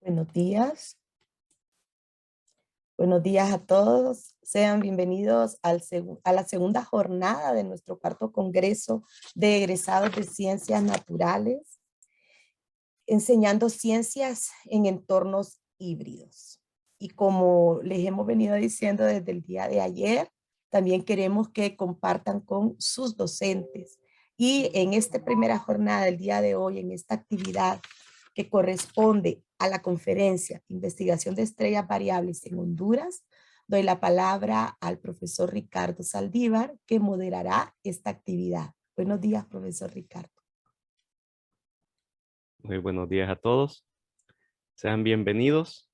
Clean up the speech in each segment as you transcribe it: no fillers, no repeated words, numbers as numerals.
Buenos días. Buenos días a todos. Sean bienvenidos a la segunda jornada de nuestro cuarto congreso de egresados de Ciencias Naturales, enseñando ciencias en entornos híbridos. Y como les hemos venido diciendo desde el día de ayer, también queremos que compartan con sus docentes. Y en esta primera jornada del día de hoy, en esta actividad que corresponde a la conferencia Investigación de Estrellas Variables en Honduras, doy la palabra al profesor Ricardo Saldívar, que moderará esta actividad. Buenos días, profesor Ricardo. Muy buenos días a todos. Sean bienvenidos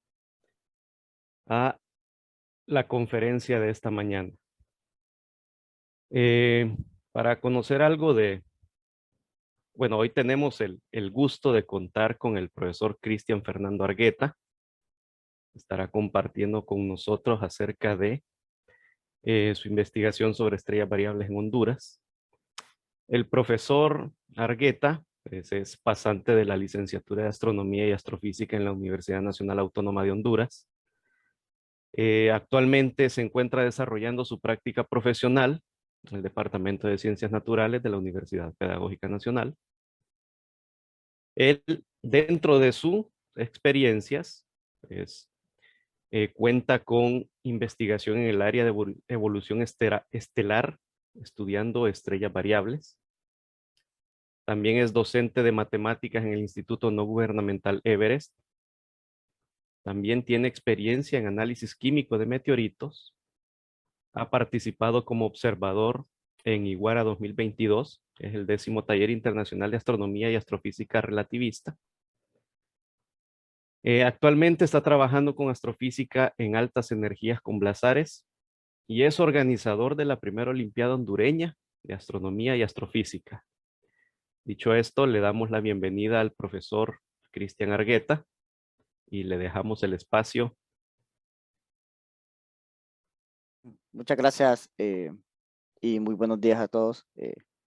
a la conferencia de esta mañana. Para conocer algo hoy tenemos el gusto de contar con el profesor Cristian Fernando Argueta. Estará compartiendo con nosotros acerca de su investigación sobre estrellas variables en Honduras. El profesor Argueta pues, es pasante de la licenciatura de Astronomía y Astrofísica en la Universidad Nacional Autónoma de Honduras. Actualmente se encuentra desarrollando su práctica profesional en el Departamento de Ciencias Naturales de la Universidad Pedagógica Nacional. Él, dentro de sus experiencias, pues, cuenta con investigación en el área de evolución estelar, estudiando estrellas variables. También es docente de matemáticas en el Instituto No Gubernamental Everest. También tiene experiencia en análisis químico de meteoritos. Ha participado como observador en Iguara 2022, que es el 10º Taller Internacional de Astronomía y Astrofísica Relativista. Actualmente está trabajando con astrofísica en altas energías con Blazares y es organizador de la primera Olimpiada Hondureña de Astronomía y Astrofísica. Dicho esto, le damos la bienvenida al profesor Cristian Argueta y le dejamos el espacio. Muchas gracias y muy buenos días a todos.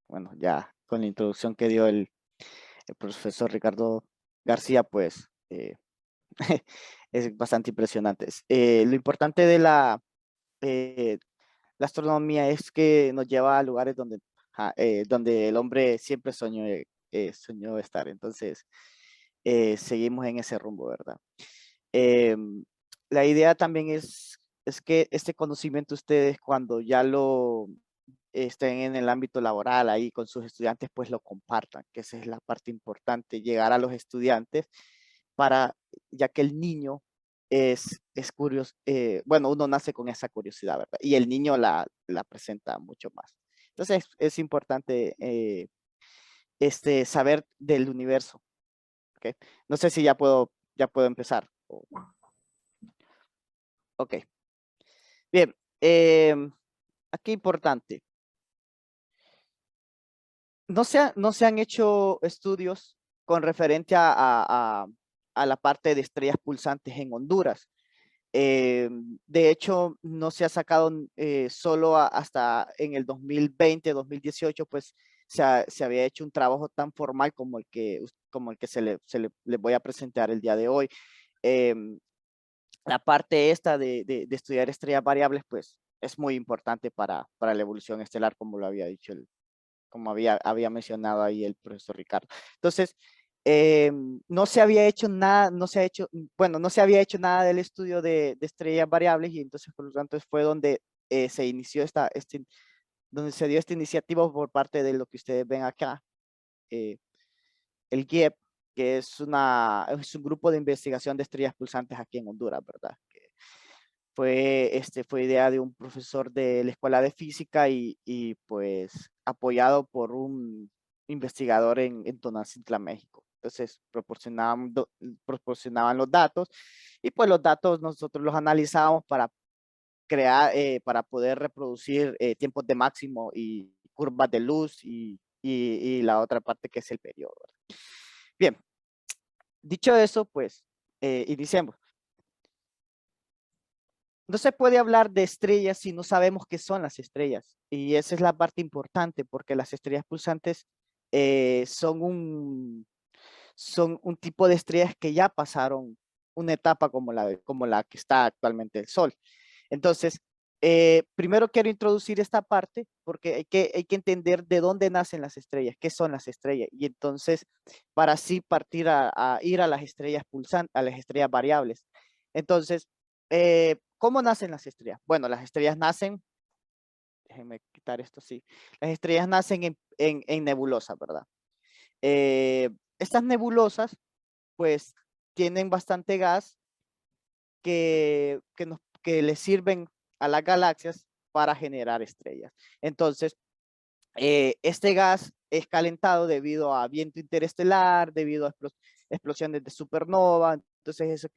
Bueno, ya con la introducción que dio el profesor Ricardo García, pues es bastante impresionante. Lo importante de la astronomía es que nos lleva a lugares donde el hombre siempre soñó estar. Entonces, seguimos en ese rumbo, ¿verdad? La idea también es que este conocimiento ustedes cuando ya lo estén en el ámbito laboral ahí con sus estudiantes, pues lo compartan, que esa es la parte importante, llegar a los estudiantes ya que el niño es curioso, bueno, uno nace con esa curiosidad, ¿verdad? Y el niño la presenta mucho más. Entonces es importante saber del universo, ¿ok? No sé si ya puedo empezar. Ok. Bien, aquí importante. No se han hecho estudios con referente a la parte de estrellas pulsantes en Honduras. De hecho, no se ha sacado solo hasta en el 2020, 2018, pues se había hecho un trabajo tan formal como el que les voy a presentar el día de hoy. La parte esta de estudiar estrellas variables, pues es muy importante para la evolución estelar, como lo había dicho como había mencionado ahí el profesor Ricardo. Entonces, no se había hecho nada, no se había hecho nada del estudio de estrellas variables y entonces, por lo tanto, fue donde se inició donde se dio esta iniciativa por parte de lo que ustedes ven acá, el GIEP, que es un grupo de investigación de estrellas pulsantes aquí en Honduras, ¿verdad? Fue idea de un profesor de la Escuela de Física y pues apoyado por un investigador en Tonantzintla, México. Entonces proporcionaban los datos y pues los datos nosotros los analizábamos para para poder reproducir tiempos de máximo y curvas de luz y la otra parte que es el periodo. Bien, dicho eso, pues iniciemos. No se puede hablar de estrellas si no sabemos qué son las estrellas. Y esa es la parte importante porque las estrellas pulsantes son un tipo de estrellas que ya pasaron una etapa como la que está actualmente el Sol. Entonces, primero quiero introducir esta parte porque hay que entender de dónde nacen las estrellas, qué son las estrellas. Y entonces, para así partir a ir a las estrellas pulsantes, a las estrellas variables. Entonces, ¿cómo nacen las estrellas? Bueno, las estrellas nacen, déjenme quitar esto, sí. Las estrellas nacen en nebulosas, ¿verdad? Estas nebulosas, pues, tienen bastante gas que les sirven a las galaxias para generar estrellas. Entonces, este gas es calentado debido a viento interestelar, debido a explosiones de supernova. Entonces,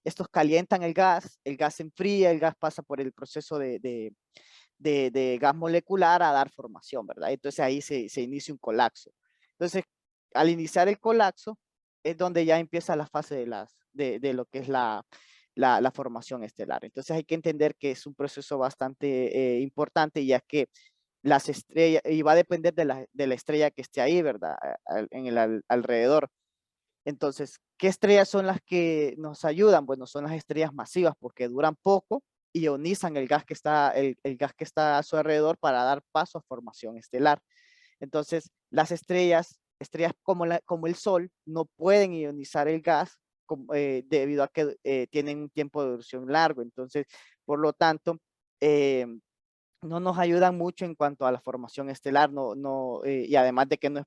estos calientan el gas se enfría, el gas pasa por el proceso de gas molecular a dar formación, ¿verdad? Entonces ahí se inicia un colapso. Entonces, al iniciar el colapso, es donde ya empieza la fase de lo que es la formación estelar. Entonces hay que entender que es un proceso bastante importante, ya que las estrellas, y va a depender de la estrella que esté ahí, ¿verdad? En el alrededor. Entonces, ¿qué estrellas son las que nos ayudan? Bueno, son las estrellas masivas porque duran poco y ionizan el gas el gas que está a su alrededor para dar paso a formación estelar. Entonces, las estrellas como el Sol no pueden ionizar el gas debido a que tienen un tiempo de duración largo. Entonces, por lo tanto, no nos ayudan mucho en cuanto a la formación estelar, y además de que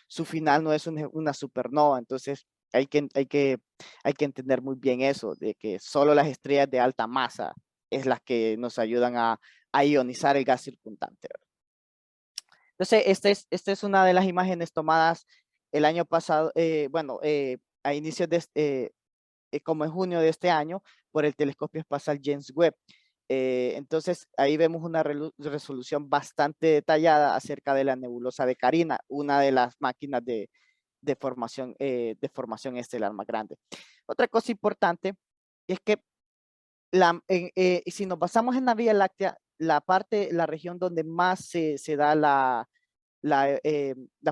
su final no es una supernova. Entonces, hay que entender muy bien eso, de que solo las estrellas de alta masa es las que nos ayudan a ionizar el gas circundante, ¿verdad? Entonces, esta es una de las imágenes tomadas el año pasado, a inicios como en junio de este año, por el telescopio espacial James Webb. Entonces, ahí vemos una resolución bastante detallada acerca de la nebulosa de Carina, una de las máquinas de formación estelar más grande. Otra cosa importante es que si nos basamos en la Vía Láctea, la región donde más se da la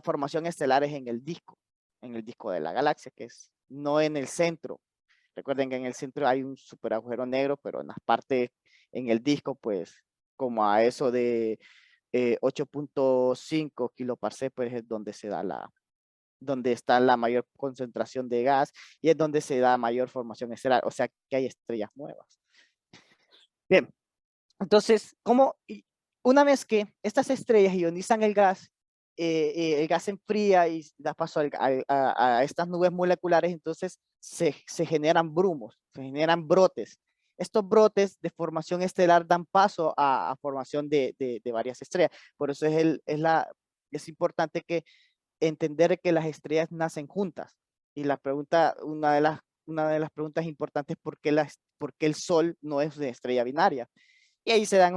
formación estelar es en el disco de la galaxia, que es no en el centro. Recuerden que en el centro hay un super agujero negro, pero en las partes, en el disco, pues como a eso de 8.5 kiloparsec, pues es donde donde está la mayor concentración de gas y es donde se da mayor formación estelar, o sea que hay estrellas nuevas. Bien, entonces, una vez que estas estrellas ionizan el gas se enfría y da paso a estas nubes moleculares, entonces se generan brumos, se generan brotes. Estos brotes de formación estelar dan paso a formación de varias estrellas. Por eso es importante que entender que las estrellas nacen juntas. Y una de las preguntas importantes es por qué el Sol no es una estrella binaria. Y ahí se dan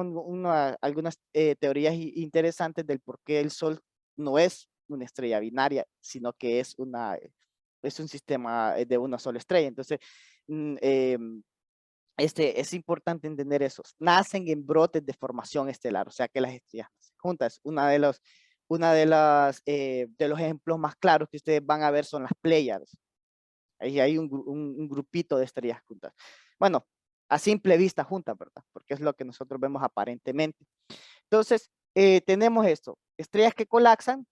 algunas teorías interesantes del por qué el Sol no es una estrella binaria, sino que es un sistema de una sola estrella. Entonces, es importante entender eso. Nacen en brotes de formación estelar, o sea que las estrellas nacen juntas. De los ejemplos más claros que ustedes van a ver son las Pléyades. Ahí hay un grupito de estrellas juntas. Bueno, a simple vista juntas, ¿verdad? Porque es lo que nosotros vemos aparentemente. Entonces, tenemos esto, estrellas que colapsan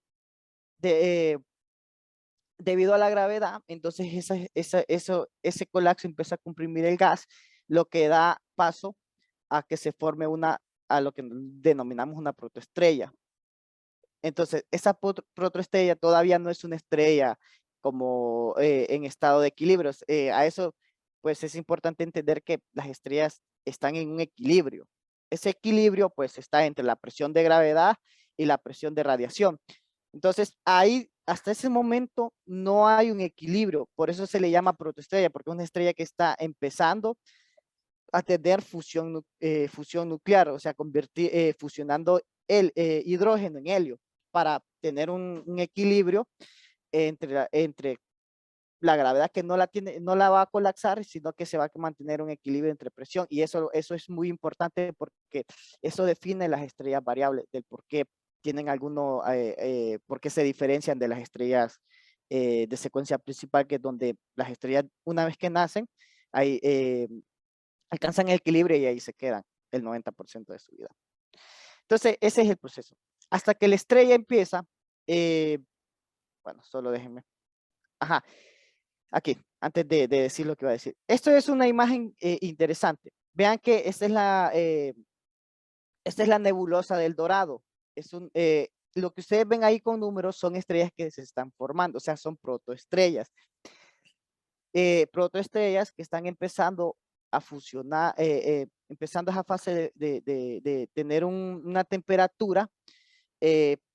debido a la gravedad, entonces ese colapso empieza a comprimir el gas, lo que da paso a que se forme a lo que denominamos una protoestrella. Entonces, esa protoestrella todavía no es una estrella como en estado de equilibrio. A eso, pues es importante entender que las estrellas están en un equilibrio. Ese equilibrio, pues, está entre la presión de gravedad y la presión de radiación. Entonces, ahí, hasta ese momento, no hay un equilibrio. Por eso se le llama protoestrella, porque es una estrella que está empezando a tener fusión nuclear, o sea, fusionando el hidrógeno en helio para tener un equilibrio entre la gravedad que no la va a colapsar, sino que se va a mantener un equilibrio entre presión. Y eso es muy importante porque eso define las estrellas variables, del por qué tienen por qué se diferencian de las estrellas de secuencia principal, que es donde las estrellas, una vez que nacen, ahí, alcanzan el equilibrio y ahí se quedan el 90% de su vida. Entonces, ese es el proceso. Hasta que la estrella empieza, bueno, solo déjenme. Ajá, aquí, antes de decir lo que iba a decir. Esto es una imagen interesante. Vean que esta es la nebulosa del Dorado. Lo que ustedes ven ahí con números son estrellas que se están formando, o sea, son protoestrellas. Protoestrellas que están empezando a fusionar, empezando esa fase de tener una temperatura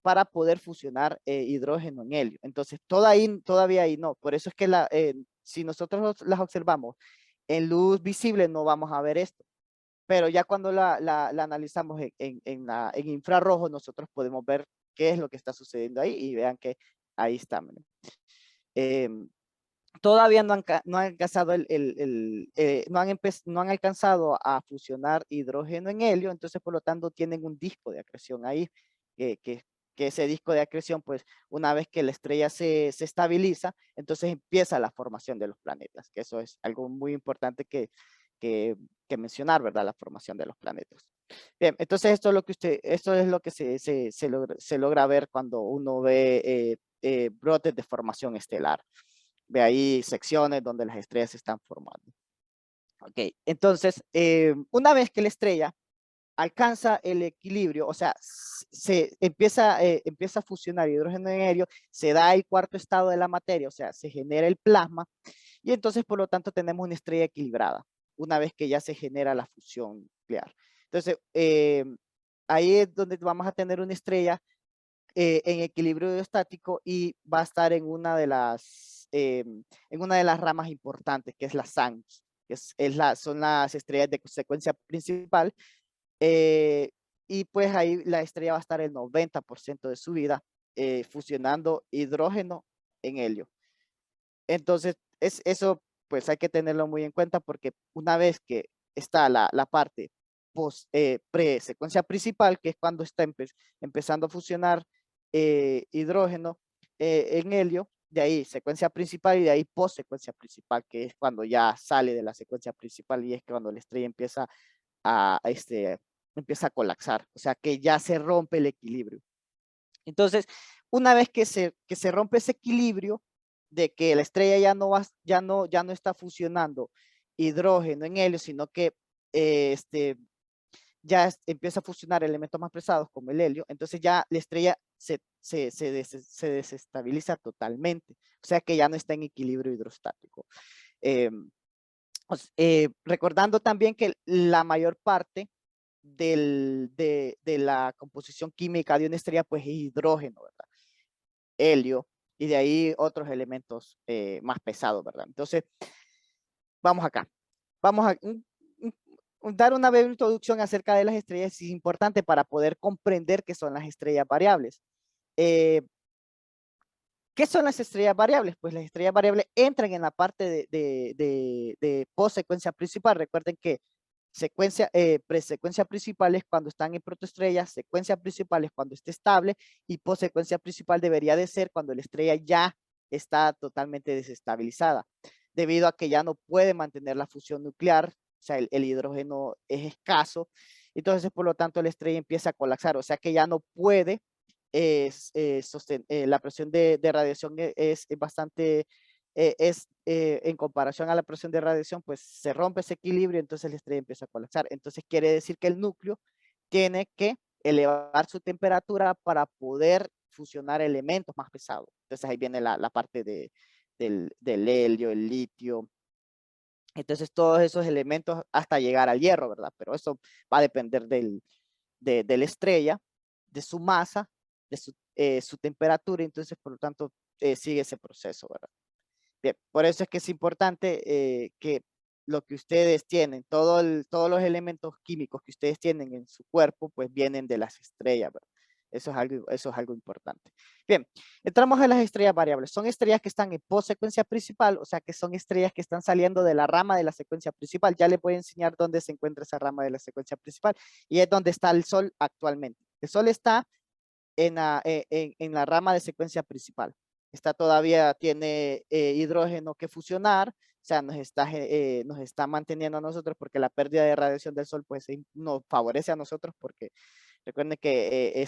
para poder fusionar hidrógeno en helio. Entonces, todavía ahí no. Por eso es que si nosotros las observamos en luz visible no vamos a ver esto. Pero ya cuando la analizamos en infrarrojo, nosotros podemos ver qué es lo que está sucediendo ahí y vean que ahí está. Todavía no han alcanzado no han alcanzado a fusionar hidrógeno en helio, entonces por lo tanto tienen un disco de acreción ahí, que ese disco de acreción, pues una vez que la estrella se estabiliza, entonces empieza la formación de los planetas, que eso es algo muy importante que mencionar, ¿verdad? La formación de los planetas. Bien, entonces esto es lo que se logra ver cuando uno ve brotes de formación estelar. Ve ahí secciones donde las estrellas se están formando. Ok, entonces, una vez que la estrella alcanza el equilibrio, o sea, se empieza a fusionar hidrógeno en helio, se da el cuarto estado de la materia, o sea, se genera el plasma, y entonces, por lo tanto, tenemos una estrella equilibrada, una vez que ya se genera la fusión nuclear. Entonces, ahí es donde vamos a tener una estrella en equilibrio estático y va a estar en una de las ramas importantes, que es la SANS, que son las estrellas de secuencia principal, y pues ahí la estrella va a estar el 90% de su vida fusionando hidrógeno en helio. Entonces, eso pues hay que tenerlo muy en cuenta, porque una vez que está la parte pre-secuencia principal, que es cuando está empezando a fusionar hidrógeno en helio, de ahí secuencia principal y de ahí post-secuencia principal, que es cuando ya sale de la secuencia principal y es cuando la estrella empieza empieza a colapsar, o sea que ya se rompe el equilibrio. Entonces, una vez que se rompe ese equilibrio de que la estrella ya no está fusionando hidrógeno en helio, sino que ya empieza a fusionar elementos más pesados como el helio, entonces ya la estrella se desestabiliza totalmente, o sea que ya no está en equilibrio hidrostático. Recordando también que la mayor parte de la composición química de una estrella pues es hidrógeno, ¿verdad? Helio, y de ahí otros elementos más pesados, ¿verdad? Entonces, vamos acá. Vamos a dar una breve introducción acerca de las estrellas. Es importante para poder comprender qué son las estrellas variables. ¿Qué son las estrellas variables? Pues las estrellas variables entran en la parte de post-secuencia principal. Recuerden que pre-secuencia principal es cuando están en protoestrellas, secuencia principal es cuando esté estable, y post-secuencia principal debería de ser cuando la estrella ya está totalmente desestabilizada, debido a que ya no puede mantener la fusión nuclear, o sea, el hidrógeno es escaso, entonces por lo tanto la estrella empieza a colapsar, o sea que ya no puede la presión de radiación es bastante, en comparación a la presión de radiación, pues se rompe ese equilibrio, entonces la estrella empieza a colapsar. Entonces quiere decir que el núcleo tiene que elevar su temperatura para poder fusionar elementos más pesados. Entonces ahí viene la parte del helio, el litio. Entonces todos esos elementos hasta llegar al hierro, ¿verdad? Pero eso va a depender de la estrella, de su masa, de su temperatura, entonces por lo tanto sigue ese proceso, ¿verdad? Bien, por eso es que es importante que lo que ustedes tienen, todos los elementos químicos que ustedes tienen en su cuerpo, pues vienen de las estrellas, ¿verdad? Eso es algo importante. Bien, entramos a las estrellas variables. Son estrellas que están en post-secuencia principal, o sea que son estrellas que están saliendo de la rama de la secuencia principal. Ya les voy a enseñar dónde se encuentra esa rama de la secuencia principal, y es donde está el Sol actualmente. El Sol está en la rama de secuencia principal. Esta todavía tiene hidrógeno que fusionar, o sea, nos está manteniendo a nosotros porque la pérdida de radiación del sol pues nos favorece a nosotros porque recuerden que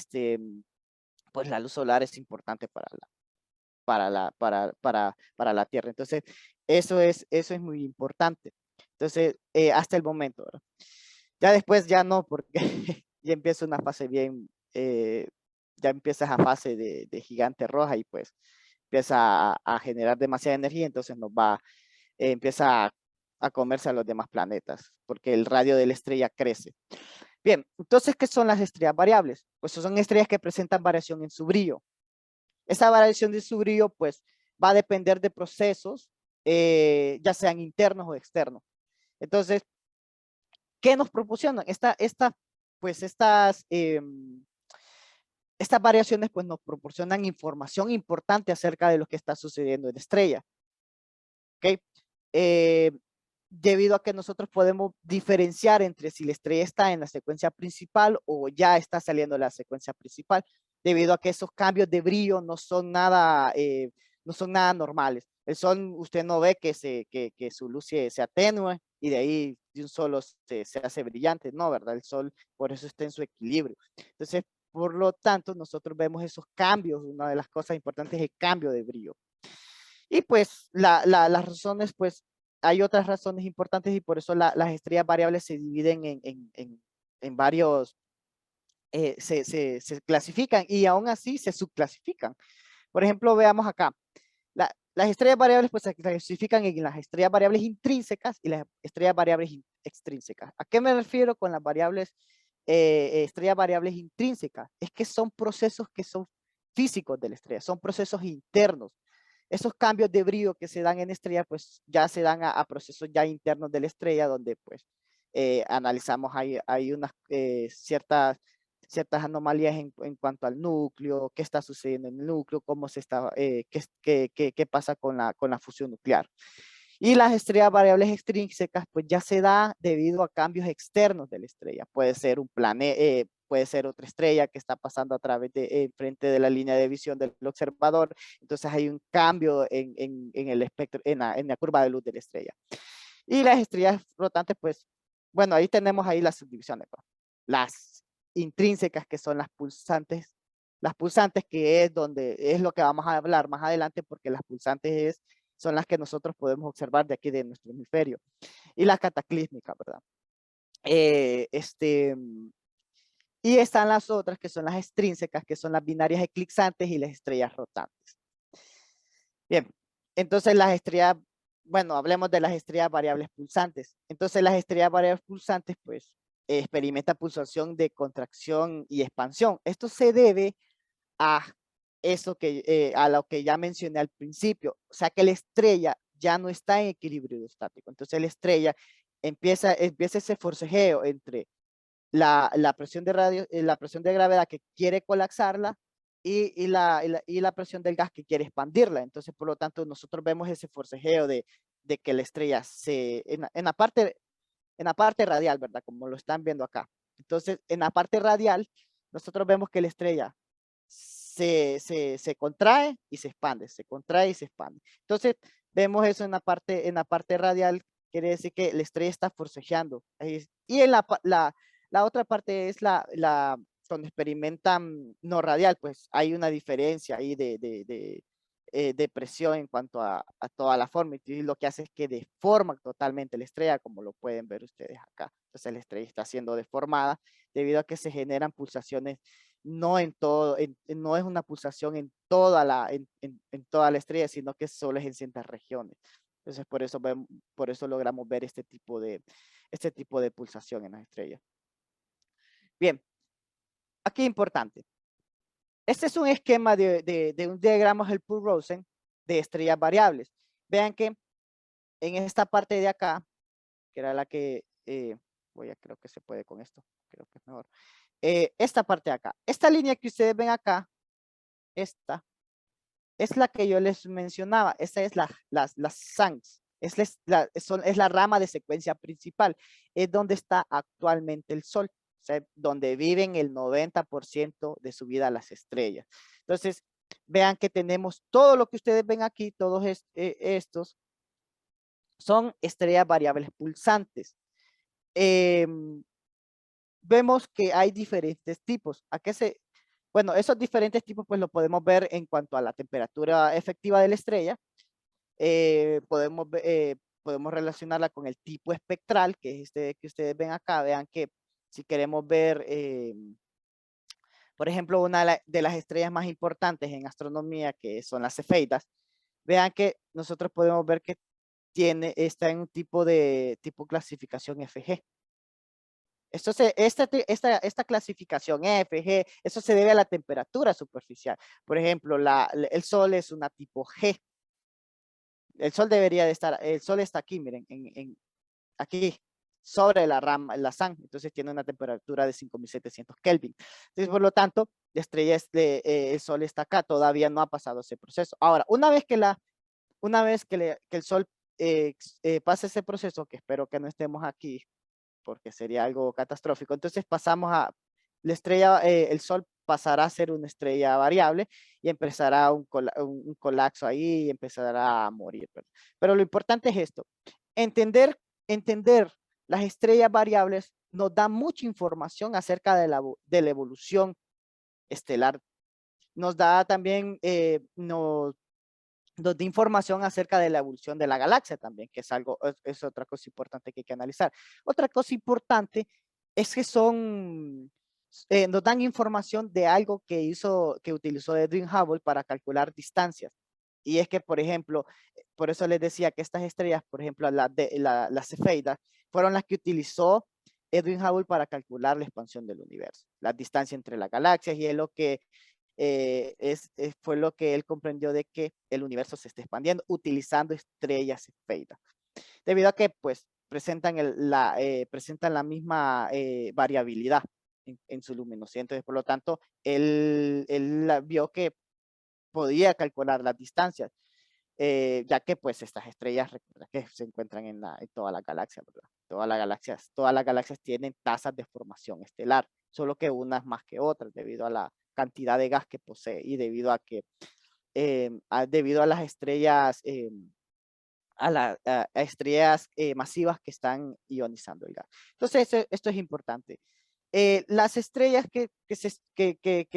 pues la luz solar es importante para la Tierra. Entonces, eso es muy importante. Entonces, hasta el momento, ¿verdad? Ya después ya no, porque ya empieza una fase bien, ya empieza esa fase de gigante roja y pues empieza a generar demasiada energía, entonces empieza a comerse a los demás planetas, porque el radio de la estrella crece. Bien, entonces, ¿qué son las estrellas variables? Pues son estrellas que presentan variación en su brillo. Esa variación de su brillo, pues, va a depender de procesos, ya sean internos o externos. Entonces, ¿qué nos proporcionan? Pues, estas variaciones, pues, nos proporcionan información importante acerca de lo que está sucediendo en la estrella. ¿Ok? Debido a que nosotros podemos diferenciar entre si la estrella está en la secuencia principal o ya está saliendo de la secuencia principal, debido a que esos cambios de brillo no son nada normales. El sol, usted no ve que su luz se atenúe y de ahí de un solo se hace brillante, no, ¿verdad? El sol por eso está en su equilibrio. Entonces, por lo tanto, nosotros vemos esos cambios. Una de las cosas importantes es el cambio de brillo. Y pues las razones, pues hay otras razones importantes y por eso las estrellas variables se dividen en varios, se clasifican y aún así se subclasifican. Por ejemplo, veamos acá. Las estrellas variables pues se clasifican en las estrellas variables intrínsecas y las estrellas variables extrínsecas. ¿A qué me refiero con las variables, estrellas variables intrínsecas? Es que son procesos que son físicos de la estrella, son procesos internos. Esos cambios de brillo que se dan en estrella, pues ya se dan a procesos ya internos de la estrella, donde pues analizamos, hay unas ciertas anomalías en cuanto al núcleo, qué está sucediendo en el núcleo, cómo se está, qué pasa con la fusión nuclear. Y las estrellas variables extrínsecas, pues ya se da debido a cambios externos de la estrella. Puede ser un planeta, puede ser otra estrella que está pasando a través de, frente de la línea de visión del observador. Entonces hay un cambio en el espectro, en la curva de luz de la estrella. Y las estrellas flotantes, pues, bueno, ahí tenemos ahí las subdivisiones, ¿no? Las intrínsecas, que son las pulsantes que es lo que vamos a hablar más adelante, porque las pulsantes son las que nosotros podemos observar de aquí de nuestro hemisferio. Y las cataclísmicas, ¿verdad? Y están las otras que son las extrínsecas, que son las binarias eclipsantes y las estrellas rotantes. Bien, entonces las estrellas, bueno, hablemos de las estrellas variables pulsantes. Entonces las estrellas variables pulsantes, pues, experimentan pulsación de contracción y expansión. Esto se debe a a lo que ya mencioné al principio. O sea que la estrella ya no está en equilibrio hidrostático. Entonces la estrella empieza ese forcejeo entre la presión la presión de gravedad que quiere colapsarla y la presión del gas que quiere expandirla. Entonces, por lo tanto, nosotros vemos ese forcejeo de que la estrella en la parte radial, ¿verdad? Como lo están viendo acá. Entonces, en la parte radial, nosotros vemos que la estrella se contrae y se expande, se contrae y se expande. Entonces, vemos eso en la parte radial, quiere decir que la estrella está forcejeando. Y en la otra parte es cuando experimentan no radial, pues hay una diferencia ahí de presión en cuanto a toda la forma, y lo que hace es que deforma totalmente la estrella, como lo pueden ver ustedes acá. Entonces la estrella está siendo deformada debido a que se generan pulsaciones, no en todo, no es una pulsación en toda la estrella, sino que solo es en ciertas regiones. Entonces por eso logramos ver este tipo de pulsación en las estrellas. Bien, aquí importante. Este es un esquema de un diagrama Helmholtz-Rosen de estrellas variables. Vean que en esta parte de acá, que era la que, creo que se puede con esto, creo que es mejor. Esta parte de acá, esta línea que ustedes ven acá, esta, es la que yo les mencionaba. Esta es las SANS, es la rama de secuencia principal, es donde está actualmente el Sol. O sea, donde viven el 90% de su vida las estrellas. Entonces, vean que tenemos todo lo que ustedes ven aquí, todos estos son estrellas variables pulsantes. Vemos que hay diferentes tipos. Bueno, esos diferentes tipos pues lo podemos ver en cuanto a la temperatura efectiva de la estrella. Podemos relacionarla con el tipo espectral, que es este que ustedes ven acá. Vean que si queremos ver, por ejemplo, una de las estrellas más importantes en astronomía, que son las cefeidas, vean que nosotros podemos ver que está en un tipo clasificación FG. Esta clasificación F, G, eso se debe a la temperatura superficial. Por ejemplo, el Sol es una tipo G. El Sol debería de estar, el Sol está aquí, miren, aquí, sobre la SAN. Entonces tiene una temperatura de 5700 Kelvin. Entonces, por lo tanto, la estrella, el Sol está acá, todavía no ha pasado ese proceso. Ahora, una vez que el Sol pase ese proceso, que espero que no estemos aquí, porque sería algo catastrófico. Entonces la estrella, el Sol pasará a ser una estrella variable y empezará un colapso ahí y empezará a morir. Pero lo importante es esto, entender las estrellas variables nos da mucha información acerca de la evolución estelar. Nos da también, nos da información acerca de la evolución de la galaxia también, que es otra cosa importante que hay que analizar. Otra cosa importante es que nos dan información de algo que utilizó Edwin Hubble para calcular distancias. Y es que, por ejemplo, por eso les decía que estas estrellas, por ejemplo, las cefeidas, fueron las que utilizó Edwin Hubble para calcular la expansión del universo, la distancia entre las galaxias, y es lo que fue lo que él comprendió, de que el universo se está expandiendo utilizando estrellas cefeidas, debido a que pues presentan la misma variabilidad en su luminosidad. Entonces, por lo tanto, él vio que podía calcular las distancias, ya que pues estas estrellas, recuerda que se encuentran en toda la galaxia, ¿verdad? Todas las galaxias tienen tasas de formación estelar, solo que unas más que otras debido a la cantidad de gas que posee y debido a las estrellas, a estrellas masivas que están ionizando el gas. Entonces, esto es importante. Las estrellas que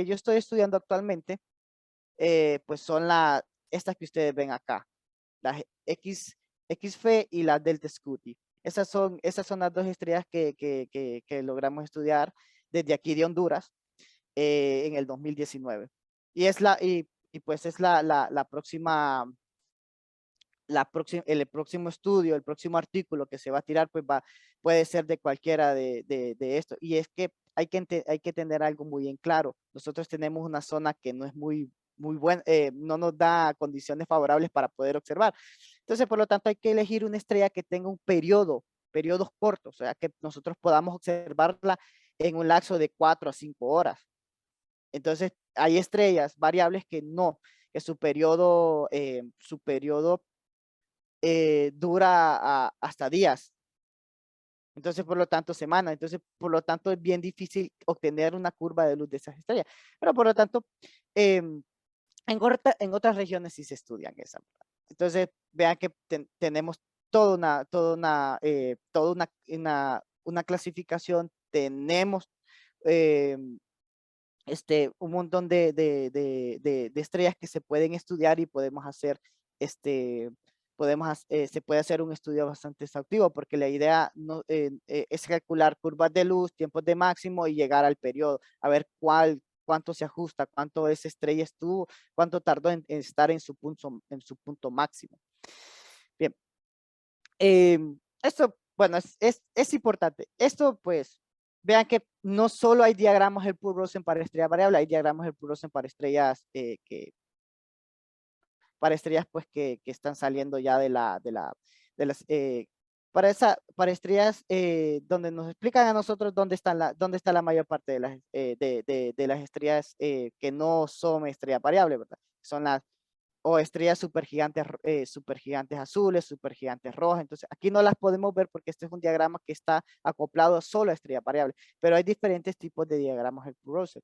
yo estoy estudiando actualmente, pues son estas que ustedes ven acá, las XF y las Delta Scuti. Esas son las dos estrellas que logramos estudiar desde aquí de Honduras en el 2019. Y pues es el próximo estudio, el próximo artículo que se va a tirar, pues puede ser de cualquiera de esto. Y es que hay que tener algo muy en claro. Nosotros tenemos una zona que no es muy buena, no nos da condiciones favorables para poder observar. Entonces, por lo tanto, hay que elegir una estrella que tenga periodos cortos, o sea, que nosotros podamos observarla en un lapso de 4 a 5 horas. Entonces, hay estrellas variables que su periodo dura hasta días. Entonces, por lo tanto, semanas. Entonces, por lo tanto, es bien difícil obtener una curva de luz de esas estrellas. Pero, por lo tanto, en otras regiones sí se estudian esas. Entonces, vean que tenemos toda una clasificación, tenemos un montón de estrellas que se pueden estudiar y podemos hacer se puede hacer un estudio bastante exhaustivo, porque la idea es calcular curvas de luz, tiempos de máximo y llegar al periodo, a ver cuánto se ajusta, cuánto esa estrella estuvo, cuánto tardó en estar en su punto máximo. Bien. Esto, bueno, es importante. Esto, pues, vean que no solo hay diagramas Hepburn-Rosen para estrellas variables, hay diagramas Hepburn-Rosen para estrellas pues que están saliendo ya de las para estrellas donde nos explican a nosotros dónde está la mayor parte de las estrellas que no son estrellas variables, ¿verdad? Son o estrellas supergigantes azules, supergigantes rojas. Entonces, aquí no las podemos ver porque este es un diagrama que está acoplado solo a estrellas variables, pero hay diferentes tipos de diagramas Hepburn-Rosen.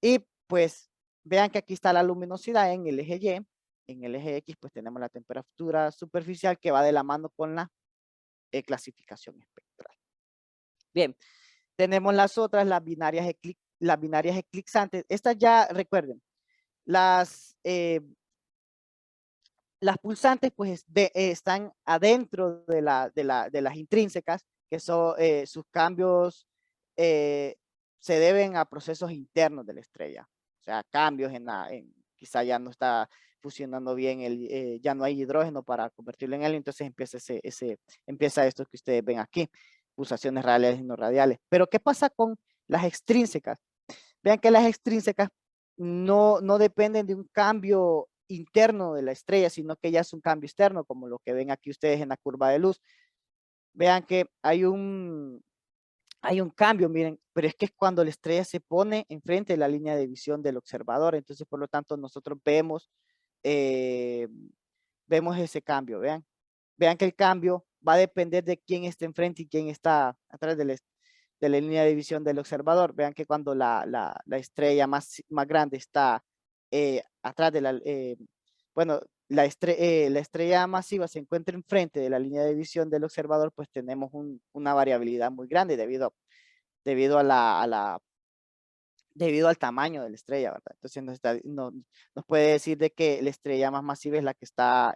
Y pues vean que aquí está la luminosidad en el eje Y, en el eje X pues tenemos la temperatura superficial que va de la mano con la clasificación espectral. Bien, tenemos las otras, las binarias eclipsantes. Estas ya recuerden, las pulsantes pues están adentro de las intrínsecas, que son sus cambios se deben a procesos internos de la estrella. O sea, cambios quizá ya no está fusionando bien, ya no hay hidrógeno para convertirlo en helio, entonces empieza esto que ustedes ven aquí, pulsaciones radiales y no radiales. Pero ¿qué pasa con las extrínsecas? Vean que las extrínsecas no dependen de un cambio interno de la estrella, sino que ya es un cambio externo, como lo que ven aquí ustedes en la curva de luz. Vean que hay un cambio, miren, pero es que es cuando la estrella se pone enfrente de la línea de visión del observador, entonces por lo tanto nosotros vemos ese cambio, vean que el cambio va a depender de quién está enfrente y quién está atrás de la línea de visión del observador. Vean que cuando la estrella más grande está atrás de la estrella masiva se encuentra enfrente de la línea de visión del observador, pues tenemos una variabilidad muy grande debido al tamaño de la estrella, ¿verdad? Entonces nos puede decir de que la estrella más masiva es la que está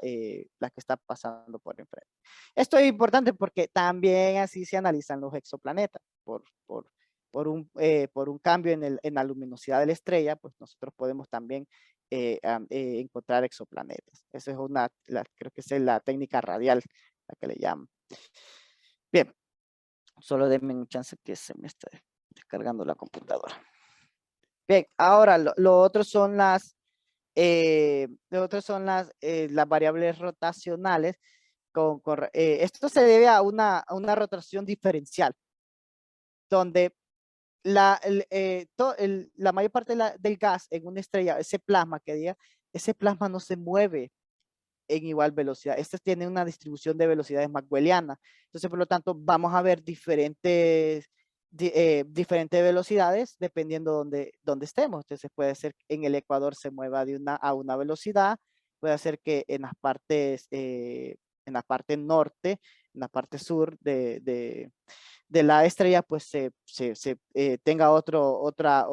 pasando por enfrente. Esto es importante porque también así se analizan los exoplanetas. Por un cambio en la luminosidad de la estrella, pues nosotros podemos también encontrar exoplanetas. Esa es creo que es la técnica radial, la que le llaman. Bien, solo denme un chance que se me está descargando la computadora. Bien, ahora lo otro son las variables rotacionales. Esto se debe a una rotación diferencial, donde la mayor parte del gas en una estrella, ese plasma ese plasma no se mueve en igual velocidad. Este tiene una distribución de velocidades maxwelliana. Entonces, por lo tanto, vamos a ver diferentes velocidades dependiendo donde estemos. Entonces, puede ser que en el ecuador se mueva a una velocidad, puede ser que en las partes, en la parte norte, en la parte sur de la estrella, pues tenga otra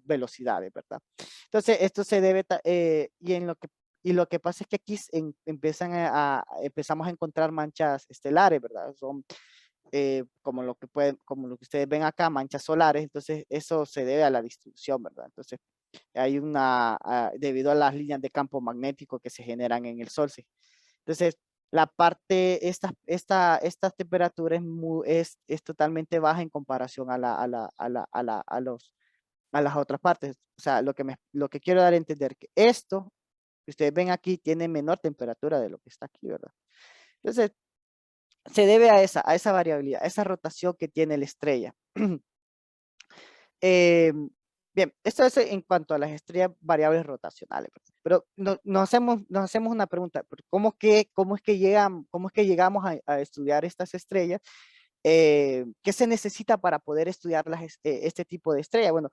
velocidad, ¿verdad? Entonces, esto se debe, y lo que pasa es que aquí empezamos a encontrar manchas estelares, ¿verdad? Son como lo que ustedes ven acá, manchas solares. Entonces, eso se debe a la distribución, ¿verdad? Entonces, hay debido a las líneas de campo magnético que se generan en el Sol. ¿Sí? Entonces, esta temperatura es totalmente baja en comparación a las otras partes. O sea, lo que quiero dar a entender que esto que ustedes ven aquí tiene menor temperatura de lo que está aquí, ¿verdad? Entonces, se debe a esa variabilidad, a esa rotación que tiene la estrella. Bien, esto es en cuanto a las estrellas variables rotacionales, pero nos hacemos una pregunta: ¿cómo es que llegamos a estudiar estas estrellas? ¿Qué se necesita para poder estudiar este tipo de estrella? Bueno,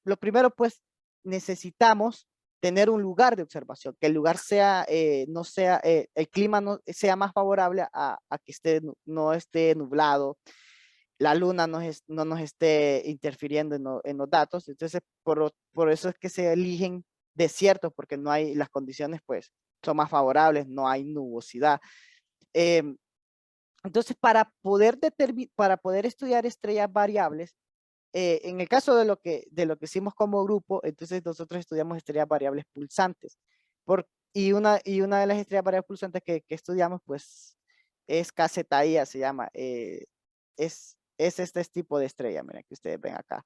lo primero, pues, necesitamos tener un lugar de observación, que el lugar el clima no sea más favorable a que no esté nublado, la luna no nos esté interfiriendo en los datos. Entonces, por eso es que se eligen desiertos, porque las condiciones, pues, son más favorables, no hay nubosidad. Entonces, para poder estudiar estrellas variables, en el caso de lo que hicimos como grupo, entonces nosotros estudiamos estrellas variables pulsantes. Y una de las estrellas variables pulsantes que estudiamos, pues, es KZIA, se llama. Es este tipo de estrella, miren, que ustedes ven acá.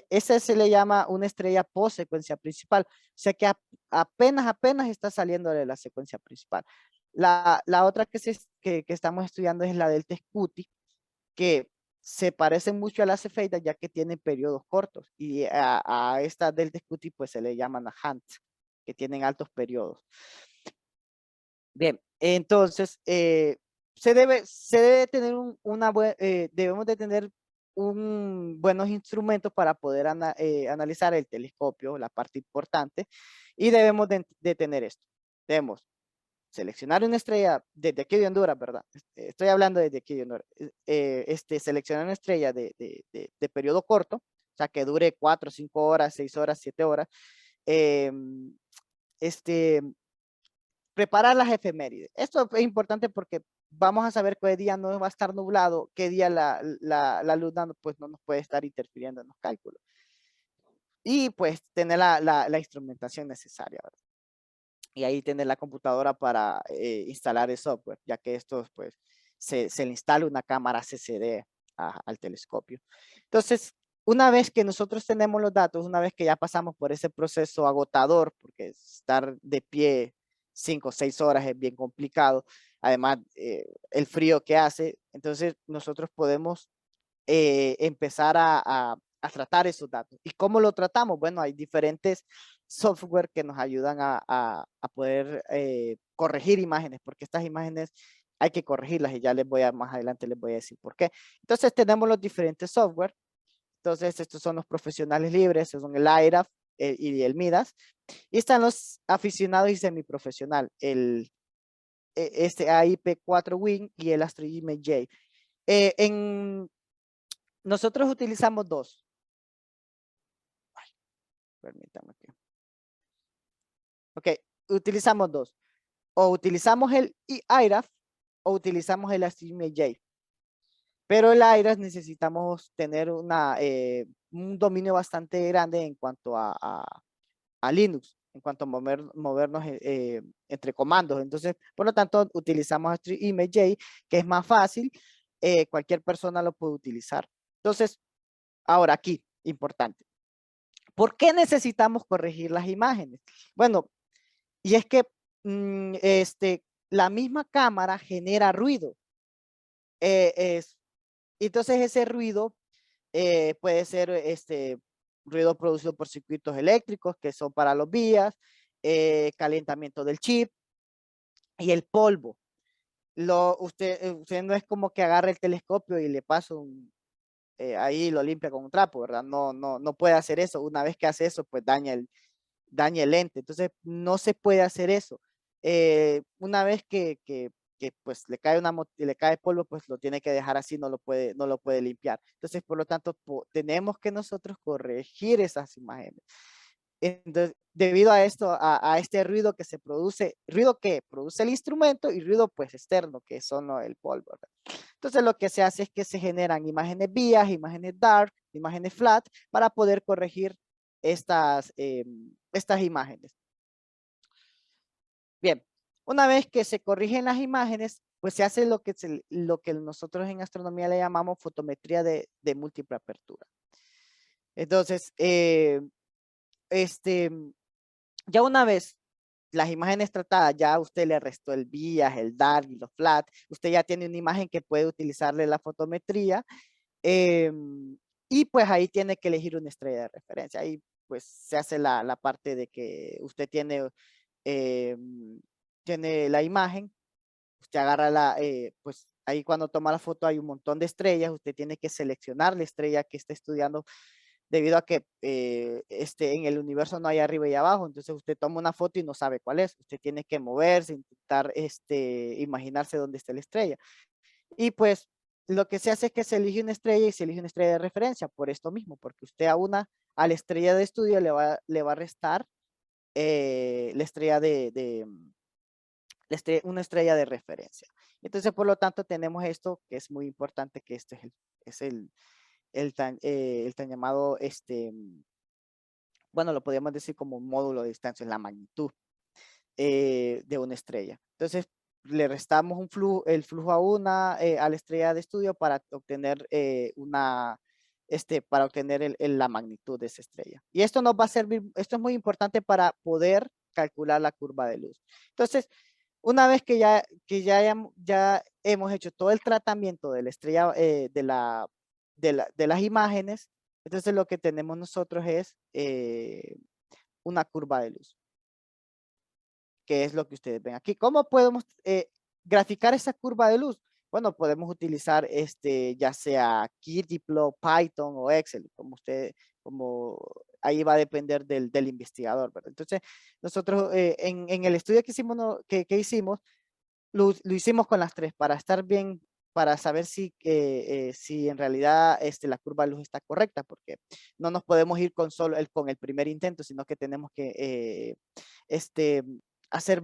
Ese se le llama una estrella post secuencia principal. O sea que apenas está saliendo de la secuencia principal. La otra que estamos estudiando es la Delta Scuti, que se parecen mucho a las cefeidas, ya que tienen periodos cortos, y a esta Delta Scuti pues se le llaman a Hunt, que tienen altos periodos. Bien, entonces se debe tener debemos de tener buenos instrumentos para poder analizar el telescopio, la parte importante, y debemos de tener esto. Debemos seleccionar una estrella desde aquí de Honduras, ¿verdad? Estoy hablando desde aquí de Honduras. Seleccionar una estrella de periodo corto, o sea, que dure 4, 5 horas, 6 horas, 7 horas. Preparar las efemérides. Esto es importante porque vamos a saber qué día no va a estar nublado, qué día la luna pues, no nos puede estar interfiriendo en los cálculos. Y pues tener la instrumentación necesaria, ¿verdad? Y ahí tener la computadora para instalar el software, ya que esto pues se le instala una cámara CCD al telescopio. Entonces, una vez que nosotros tenemos los datos, una vez que ya pasamos por ese proceso agotador, porque estar de pie 5 o 6 horas es bien complicado, además el frío que hace, entonces nosotros podemos empezar a tratar esos datos. ¿Y cómo lo tratamos? Bueno, hay diferentes software que nos ayudan a poder corregir imágenes, porque estas imágenes hay que corregirlas y ya más adelante les voy a decir por qué. Entonces tenemos los diferentes software. Entonces estos son los profesionales libres, son el IRAF y el MIDAS. Y están los aficionados y semiprofesional, este AIP4 Wing y el Astro Image J. Nosotros utilizamos dos. Ay, permítame aquí. Ok, utilizamos dos. O utilizamos el IRAF o utilizamos el AstroImage. Pero el IRAF necesitamos tener un dominio bastante grande en cuanto a Linux, en cuanto a movernos entre comandos. Entonces, por lo tanto, utilizamos AstroImage, que es más fácil. Cualquier persona lo puede utilizar. Entonces, ahora aquí, importante. ¿Por qué necesitamos corregir las imágenes? Bueno, y es que la misma cámara genera ruido. Entonces ese ruido puede ser ruido producido por circuitos eléctricos que son para los vías, calentamiento del chip y el polvo. Usted no es como que agarre el telescopio y le pasa ahí lo limpia con un trapo, ¿verdad? No puede hacer eso. Una vez que hace eso, pues daña el lente. Entonces, no se puede hacer eso. Una vez que pues le cae polvo, pues lo tiene que dejar así, no lo puede limpiar. Entonces, por lo tanto, tenemos que nosotros corregir esas imágenes. Entonces, debido a esto, a este ruido que se produce, ruido que produce el instrumento y ruido pues externo, que son el polvo, ¿verdad? Entonces lo que se hace es que se generan imágenes vías, imágenes dark, imágenes flat, para poder corregir estas imágenes. Bien, una vez que se corrigen las imágenes, pues se hace lo que nosotros en astronomía le llamamos fotometría de múltiple apertura. Entonces, ya una vez las imágenes tratadas, ya usted le restó el bias, el dark y los flat, usted ya tiene una imagen que puede utilizarle la fotometría, y pues ahí tiene que elegir una estrella de referencia. Ahí pues se hace la parte de que usted tiene la imagen, usted agarra pues ahí cuando toma la foto hay un montón de estrellas, usted tiene que seleccionar la estrella que está estudiando debido a que en el universo no hay arriba y abajo, entonces usted toma una foto y no sabe cuál es, usted tiene que moverse, intentar imaginarse dónde está la estrella. Y pues lo que se hace es que se elige una estrella y se elige una estrella de referencia por esto mismo, porque usted a la estrella de estudio le va a restar la estrella una estrella de referencia. Entonces, por lo tanto, tenemos esto que es muy importante, que este es el tan llamado, bueno, lo podríamos decir como un módulo de distancia, la magnitud de una estrella. Entonces, le restamos el flujo a la estrella de estudio para obtener para obtener la magnitud de esa estrella. Y esto nos va a servir, esto es muy importante para poder calcular la curva de luz. Entonces, una vez que ya hemos hecho todo el tratamiento de la estrella, de las imágenes, entonces lo que tenemos nosotros es una curva de luz, que es lo que ustedes ven aquí. ¿Cómo podemos graficar esa curva de luz? bueno, podemos utilizar ya sea Kittyplot, Python o Excel, como ahí va a depender del investigador, ¿verdad? Entonces, nosotros en el estudio que hicimos, que hicimos, lo hicimos con las tres para estar bien, para saber si en realidad la curva de luz está correcta, porque no nos podemos ir con el primer intento, sino que tenemos que hacer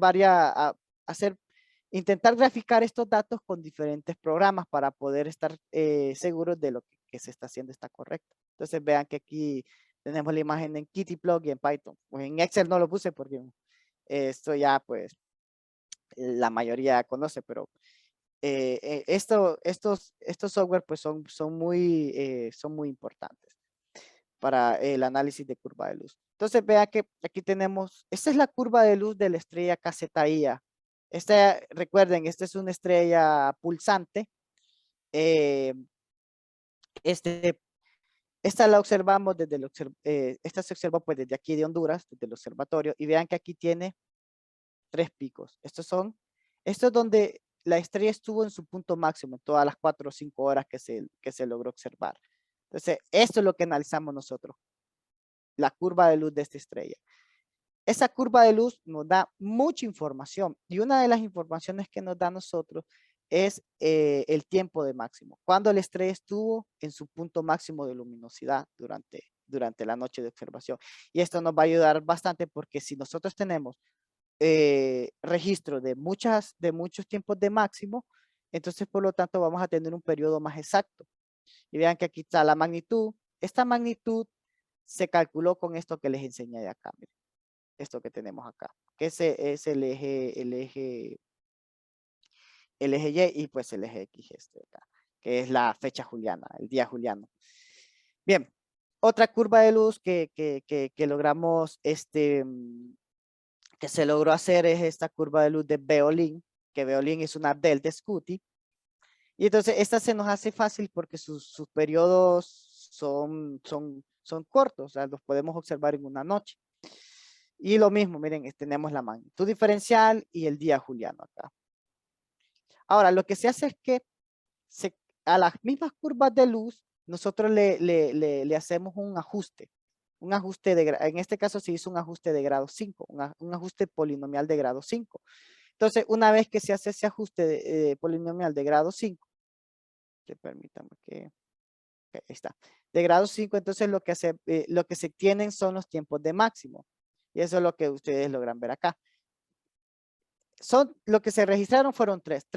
intentar graficar estos datos con diferentes programas para poder estar seguros de lo que se está haciendo está correcto. Entonces vean que aquí tenemos la imagen en Kittyplot y en Python. Pues en Excel no lo puse porque esto ya pues la mayoría conoce, pero estos software pues son muy importantes para el análisis de curva de luz. Entonces vea que aquí tenemos, esta es la curva de luz de la estrella KZIA. Recuerden, esta es una estrella pulsante. Esta la observamos esta se observa pues desde aquí de Honduras, desde el observatorio, y vean que aquí tiene 3 picos. Esto es donde la estrella estuvo en su punto máximo en todas las 4 o 5 horas que se logró observar. Entonces, esto es lo que analizamos nosotros, la curva de luz de esta estrella. Esa curva de luz nos da mucha información y una de las informaciones que nos da a nosotros es el tiempo de máximo, cuando la estrella estuvo en su punto máximo de luminosidad durante la noche de observación. Y esto nos va a ayudar bastante porque si nosotros tenemos registro de muchos tiempos de máximo, entonces por lo tanto vamos a tener un periodo más exacto. Y vean que aquí está la magnitud. Esta magnitud se calculó con esto que les enseñé de acá. Miren, esto que tenemos acá, que ese es el eje Y y pues el eje X acá, que es la fecha juliana, el día juliano. Bien, otra curva de luz que logramos que se logró hacer es esta curva de luz de Beolin, que Beolin es una delta Scuti. Y entonces esta se nos hace fácil porque sus periodos son cortos, o sea, los podemos observar en una noche. Y lo mismo, miren, tenemos la magnitud diferencial y el día juliano acá. Ahora, lo que se hace es que a las mismas curvas de luz, nosotros le hacemos un ajuste. En este caso se hizo un ajuste de grado 5, un ajuste polinomial de grado 5. Entonces, una vez que se hace ese ajuste de polinomial de grado 5, permítame que, ahí está, de grado 5, entonces lo que se tienen son los tiempos de máximo. Y eso es lo que ustedes logran ver acá. Lo que se registraron fueron tres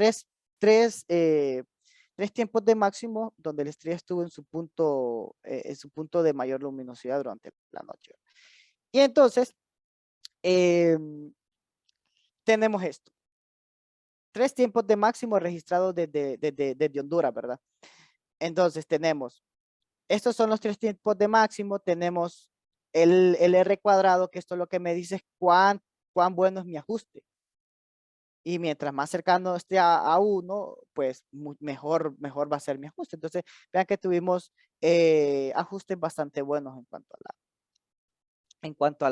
tiempos de máximo donde la estrella estuvo en su punto de mayor luminosidad durante la noche. Y entonces, tenemos esto. 3 tiempos de máximo registrados desde Honduras, ¿verdad? Entonces tenemos, estos son los 3 tiempos de máximo, tenemos el R cuadrado, que esto lo que me dice es cuán bueno es mi ajuste. Y mientras más cercano esté a 1, pues mejor va a ser mi ajuste. Entonces, vean que tuvimos ajustes bastante buenos en cuanto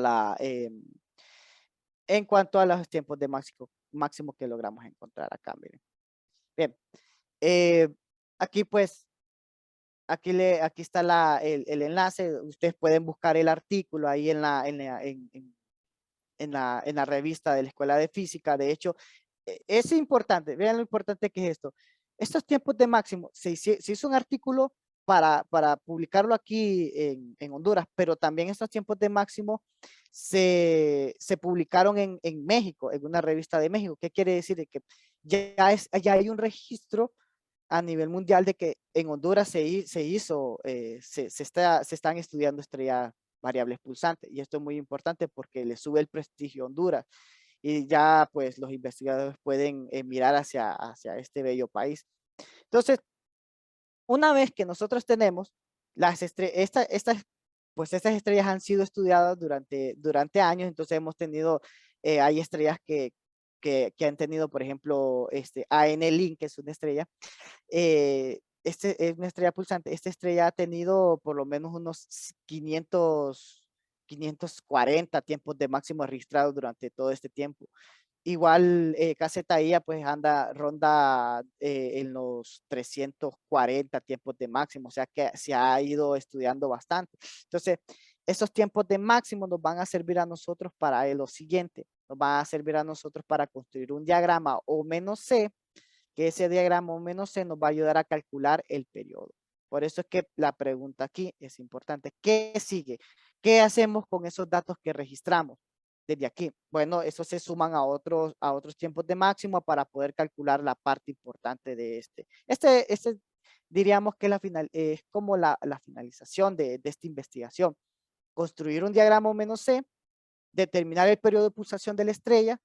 a los tiempos de máximo que logramos encontrar acá. Miren. Bien, aquí pues, aquí está el enlace. Ustedes pueden buscar el artículo ahí en la revista de la Escuela de Física. De hecho, es importante, vean lo importante que es esto. Estos tiempos de máximo, se hizo un artículo para publicarlo aquí en Honduras, pero también estos tiempos de máximo se publicaron en México, en una revista de México. ¿Qué quiere decir? De que ya hay un registro a nivel mundial de que en Honduras se están estudiando estrellas variables pulsantes, y esto es muy importante porque le sube el prestigio a Honduras y ya pues los investigadores pueden mirar hacia este bello país. Entonces, una vez que nosotros tenemos estas estrellas han sido estudiadas durante años, entonces hemos tenido, hay estrellas que han tenido, por ejemplo, AN-Link, que es una estrella, es una estrella pulsante. Esta estrella ha tenido por lo menos unos 540 tiempos de máximo registrados durante todo este tiempo. igual KZIA pues ronda en los 340 tiempos de máximo, o sea que se ha ido estudiando bastante. Entonces, esos tiempos de máximo nos van a servir a nosotros para lo siguiente, nos van a servir a nosotros para construir un diagrama O menos C, que ese diagrama O menos C nos va a ayudar a calcular el periodo. Por eso es que la pregunta aquí es importante. ¿Qué sigue? ¿Qué hacemos con esos datos que registramos desde aquí? Bueno, esos se suman a otros tiempos de máximo para poder calcular la parte importante de este. Este diríamos que es como la finalización de esta investigación. Construir un diagrama O menos C, determinar el periodo de pulsación de la estrella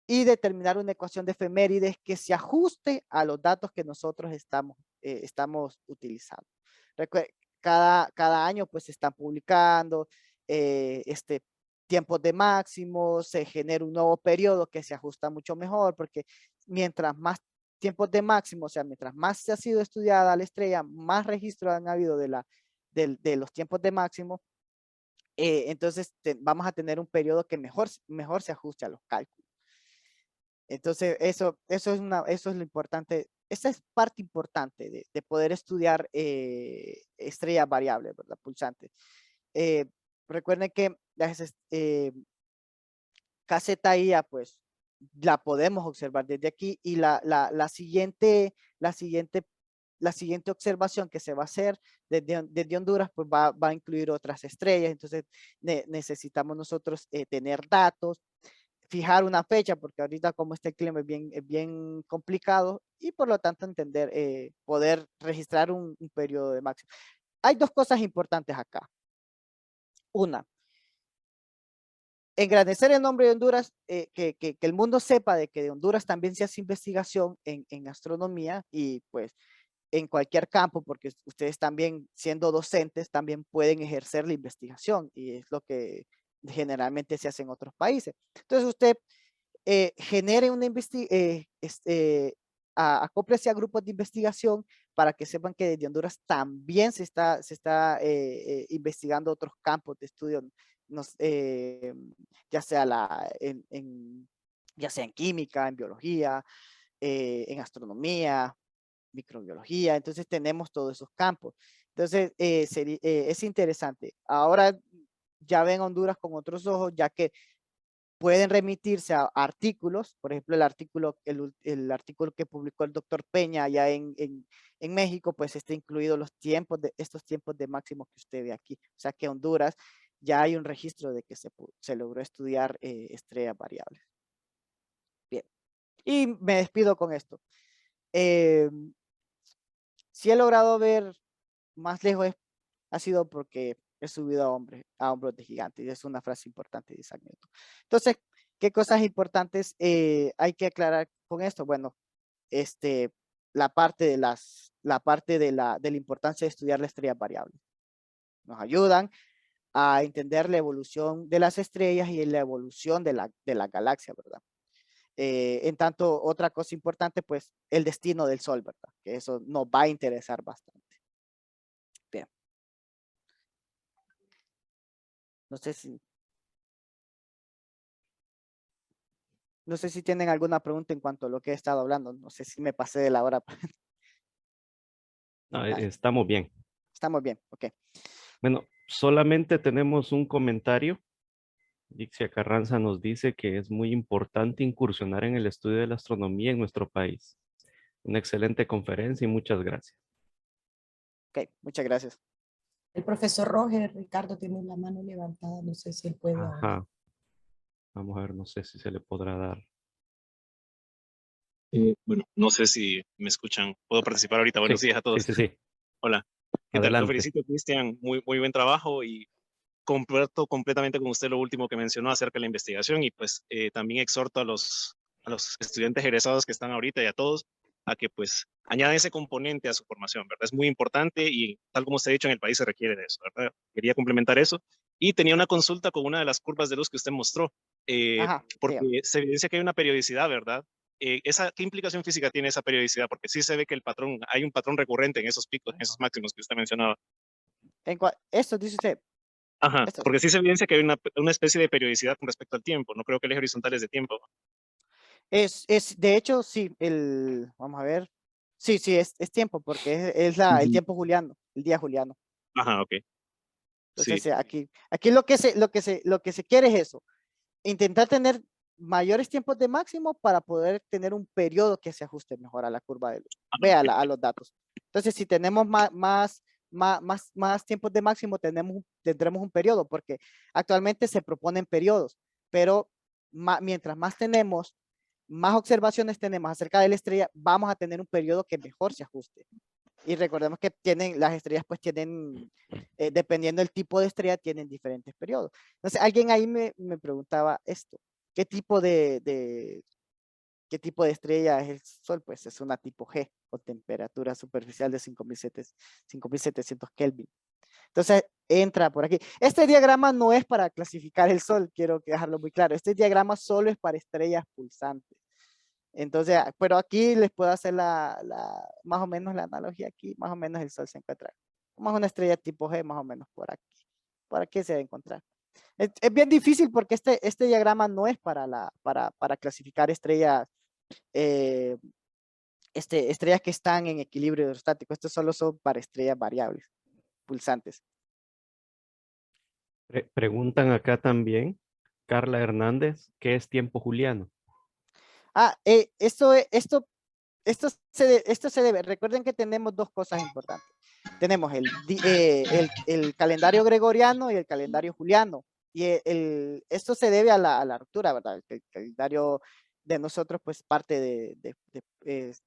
y determinar una ecuación de efemérides que se ajuste a los datos que nosotros estamos utilizando. Cada año pues se están publicando tiempos de máximo, se genera un nuevo periodo que se ajusta mucho mejor, porque mientras más tiempos de máximo, o sea, mientras más se ha sido estudiada la estrella, más registros han habido de los tiempos de máximo, entonces vamos a tener un periodo que mejor se ajuste a los cálculos. Entonces, eso es lo importante. Esa es parte importante de poder estudiar estrellas variables, ¿verdad? Pulsantes. Recuerden que KZIA, pues, la podemos observar desde aquí y la siguiente observación que se va a hacer desde Honduras, pues va a incluir otras estrellas. Entonces, necesitamos nosotros tener datos, fijar una fecha, porque ahorita como este clima es bien complicado y por lo tanto poder registrar un periodo de máximo. Hay dos cosas importantes acá. Una, engrandecer el nombre de Honduras, que el mundo sepa de que de Honduras también se hace investigación en astronomía y pues en cualquier campo, porque ustedes también siendo docentes también pueden ejercer la investigación y es lo que generalmente se hace en otros países. Entonces usted genere una acóplese a grupos de investigación para que sepan que desde Honduras también se está investigando otros campos de estudio, ya sea ya sea en química, en biología, en astronomía, microbiología. Entonces tenemos todos esos campos. Entonces es interesante. Ahora ya ven Honduras con otros ojos, ya que pueden remitirse a artículos, por ejemplo, el artículo que publicó el doctor Peña allá en México, pues está incluido estos tiempos de máximo que usted ve aquí. O sea que Honduras ya hay un registro de que se logró estudiar estrellas variables. Bien, y me despido con esto. Si he logrado ver más lejos ha sido porque he subido a hombros de gigantes. Y es una frase importante de Isaac Newton. Entonces, ¿qué cosas importantes hay que aclarar con esto? Bueno, la parte de la importancia de estudiar las estrellas variables. Nos ayudan a entender la evolución de las estrellas y la evolución de la galaxia, ¿verdad? En tanto, otra cosa importante, pues, el destino del Sol, ¿verdad? Que eso nos va a interesar bastante. Bien. No sé si tienen alguna pregunta en cuanto a lo que he estado hablando. No sé si me pasé de la hora. No, estamos bien. Estamos bien, ok. Bueno, solamente tenemos un comentario. Dixia Carranza nos dice que es muy importante incursionar en el estudio de la astronomía en nuestro país. Una excelente conferencia y muchas gracias. Ok, muchas gracias. El profesor Roger, Ricardo, tiene la mano levantada. No sé si él puede hablar. Ajá. Vamos a ver, no sé si se le podrá dar. Bueno, no sé si me escuchan. ¿Puedo participar ahorita? Buenos días a todos. Sí. Hola. ¿Qué tal? Adelante. Lo felicito, Cristian. Muy buen trabajo y comparto completamente con usted lo último que mencionó acerca de la investigación y pues también exhorto a los estudiantes egresados que están ahorita y a todos a que pues añadan ese componente a su formación, ¿verdad? Es muy importante y tal como usted ha dicho, en el país se requiere de eso, ¿verdad? Quería complementar eso y tenía una consulta con una de las curvas de luz que usted mostró, porque dígame. se evidencia que hay una periodicidad, ¿verdad? ¿Qué implicación física tiene esa periodicidad? Porque sí se ve que hay un patrón recurrente en esos picos, en esos máximos que usted mencionaba. Esto dice usted. Ajá, Esto. porque sí se evidencia que hay una especie de periodicidad con respecto al tiempo. No creo que el eje horizontal es de tiempo. De hecho, sí, vamos a ver. Sí, es tiempo, porque es el Ujú. tiempo juliano, el día juliano. Ajá, ok. Entonces, Sí, aquí lo que se quiere es eso, intentar tener mayores tiempos de máximo para poder tener un periodo que se ajuste mejor a la curva de luz. Vea a los datos. Entonces, si tenemos más tiempos de máximo, tendremos un periodo, porque actualmente se proponen periodos, pero mientras más tenemos, más observaciones tenemos acerca de la estrella, vamos a tener un periodo que mejor se ajuste. Y recordemos que las estrellas pues tienen, dependiendo del tipo de estrella, tienen diferentes periodos. Entonces, alguien ahí me preguntaba esto, ¿qué tipo ¿qué tipo de estrella es el Sol? Pues es una tipo G, con temperatura superficial de 5700 Kelvin. Entonces, entra por aquí. Este diagrama no es para clasificar el Sol, quiero dejarlo muy claro. Este diagrama solo es para estrellas pulsantes. Entonces, pero aquí les puedo hacer más o menos la analogía aquí, más o menos el Sol se encuentra como una estrella tipo G, más o menos por aquí se va a encontrar. Es bien difícil porque este diagrama no es para clasificar estrellas, eh, estrellas que están en equilibrio hidrostático, estos solo son para estrellas variables, pulsantes. Preguntan acá también, Carla Hernández, ¿qué es tiempo juliano? Esto se debe, recuerden que tenemos dos cosas importantes. Tenemos el calendario gregoriano y el calendario juliano. Y esto se debe a la ruptura, ¿verdad? El calendario de nosotros, pues, parte